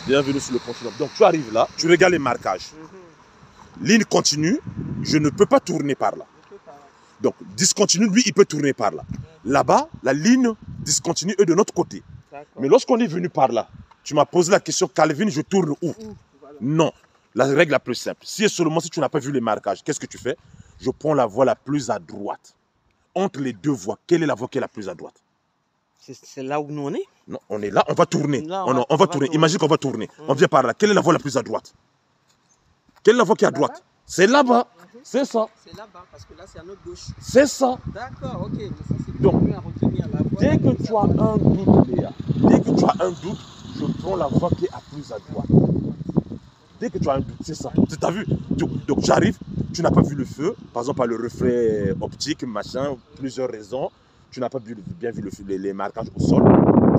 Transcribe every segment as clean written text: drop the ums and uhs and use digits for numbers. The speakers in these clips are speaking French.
Bienvenue sur le continuum. Donc tu arrives là, tu regardes les marquages. Ligne continue, je ne peux pas tourner par là. Donc discontinue, lui, il peut tourner par là. Là-bas, la ligne discontinue est de notre côté. Mais lorsqu'on est venu par là, tu m'as posé la question, Calvin, je tourne où? Non. La règle la plus simple, si et seulement si tu n'as pas vu les marquages, qu'est-ce que tu fais? Je prends la voie la plus à droite. Entre les deux voies, quelle est la voie qui est la plus à droite? C'est là où nous on est? Non, on est là, on va tourner. Là, on va tourner. Imagine qu'on va tourner. On vient par là. Quelle est la voie la plus à droite? Quelle est la voie qui est à droite? C'est là-bas. C'est ça. C'est là-bas, parce que là c'est à notre gauche. C'est ça. D'accord, ok. Mais ça, c'est Donc, à retenir, la voie dès que tu as un doute, Léa, dès que tu as un doute, je prends la voie qui est à plus à droite. Dès que tu as un doute, c'est ça. Tu as vu? Donc j'arrive, tu n'as pas vu le feu, par exemple par le reflet optique, machin, plusieurs raisons. Tu n'as pas bien vu les marquages au sol.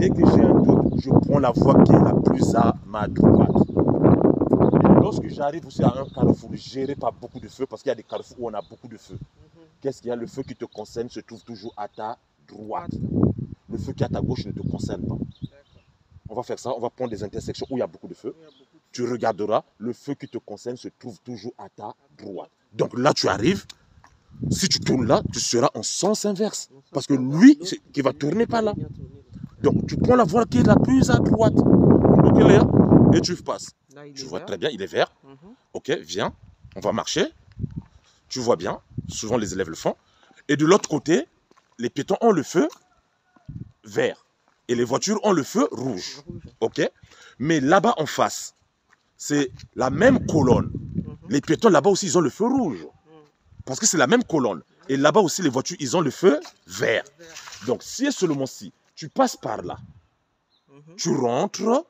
Dès que j'ai un doute, je prends la voie qui est la plus à ma droite. Et lorsque j'arrive aussi à un carrefour géré par beaucoup de feux, parce qu'il y a des carrefours où on a beaucoup de feux. Qu'est-ce qu'il y a? Le feu qui te concerne se trouve toujours à ta droite. Le feu qui est à ta gauche ne te concerne pas. On va faire ça, on va prendre des intersections où il y a beaucoup de feux. Tu regarderas, le feu qui te concerne se trouve toujours à ta droite. Donc là, tu arrives. Si tu tournes là, tu seras en sens inverse. Parce que lui, qui va tourner par là. Donc tu prends la voie qui est la plus à droite. Ok, Léa? Et tu passes. Tu vois très bien, il est vert. Ok, viens, on va marcher. Tu vois bien, souvent les élèves le font. Et de l'autre côté, les piétons ont le feu vert. Et les voitures ont le feu rouge. Ok? Mais là-bas en face, c'est la même colonne. Les piétons là-bas aussi, ils ont le feu rouge. Parce que c'est la même colonne. Et là-bas aussi, les voitures, ils ont le feu vert. Donc, si et seulement si tu passes par là, tu rentres,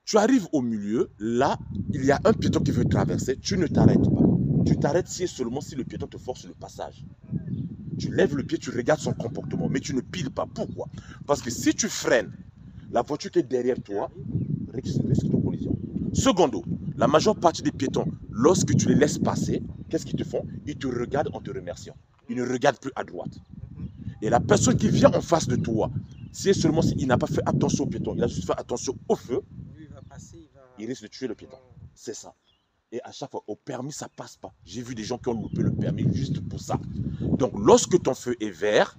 tu arrives au milieu, là, il y a un piéton qui veut traverser, tu ne t'arrêtes pas. Tu t'arrêtes si et seulement si le piéton te force le passage. Tu lèves le pied, tu regardes son comportement, mais tu ne piles pas. Pourquoi? Parce que si tu freines, la voiture qui est derrière toi risque de collision. Secondo, la majeure partie des piétons, lorsque tu les laisses passer, qu'est-ce qu'ils te font? Ils te regardent en te remerciant. Ils ne regardent plus à droite. Et la personne qui vient en face de toi, si et seulement s'il n'a pas fait attention au piéton, il a juste fait attention au feu, il risque de tuer le piéton. C'est ça. Et à chaque fois, au permis, ça ne passe pas. J'ai vu des gens qui ont loupé le permis juste pour ça. Donc, lorsque ton feu est vert,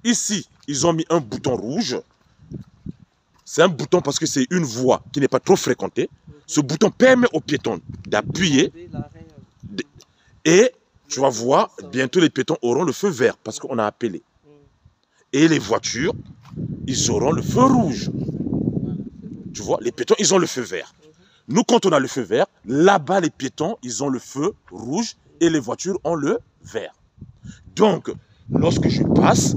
ici, ils ont mis un bouton rouge. C'est un bouton parce que c'est une voie qui n'est pas trop fréquentée. Ce bouton permet aux piétons d'appuyer. Et tu vas voir, bientôt les piétons auront le feu vert parce qu'on a appelé. Et les voitures, ils auront le feu rouge. Tu vois, les piétons, ils ont le feu vert. Nous, quand on a le feu vert, là-bas, les piétons, ils ont le feu rouge et les voitures ont le vert. Donc, lorsque je passe,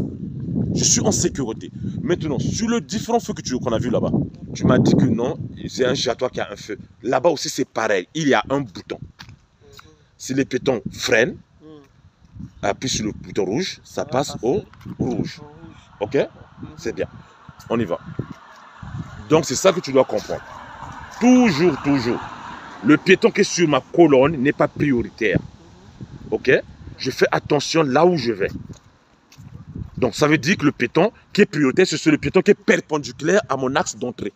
je suis en sécurité. Maintenant, sur le différent feu qu'on a vu là-bas, tu m'as dit que non, c'est un chez toi qui a un feu. Là-bas aussi, c'est pareil. Il y a un bouton. Si les piétons freinent, appuie sur le bouton rouge, ça passe au rouge. Ok? C'est bien. On y va. Donc, c'est ça que tu dois comprendre. Toujours, toujours. Le piéton qui est sur ma colonne n'est pas prioritaire. Ok? Je fais attention là où je vais. Donc, ça veut dire que le piéton qui est prioritaire, c'est le piéton qui est perpendiculaire à mon axe d'entrée.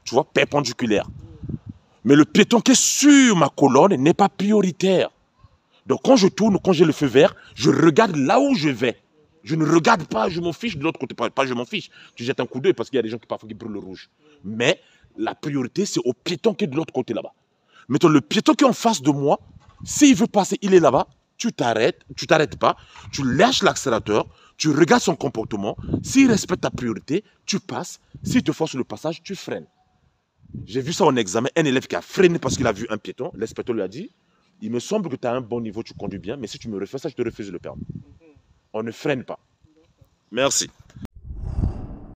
Tu vois, perpendiculaire. Mais le piéton qui est sur ma colonne n'est pas prioritaire. Donc, quand je tourne, quand j'ai le feu vert, je regarde là où je vais. Je ne regarde pas, je m'en fiche de l'autre côté. Pas je m'en fiche. Tu jettes un coup d'œil parce qu'il y a des gens qui parfois qui brûlent le rouge. Mais la priorité, c'est au piéton qui est de l'autre côté là-bas. Mettons, le piéton qui est en face de moi, s'il veut passer, il est là-bas, tu t'arrêtes pas, tu lâches l'accélérateur, tu regardes son comportement. S'il respecte ta priorité, tu passes. S'il te force le passage, tu freines. J'ai vu ça en examen, un élève qui a freiné parce qu'il a vu un piéton. L'inspecteur lui a dit, il me semble que tu as un bon niveau, tu conduis bien, mais si tu me refais ça, je te refuse le permis. On ne freine pas. Merci.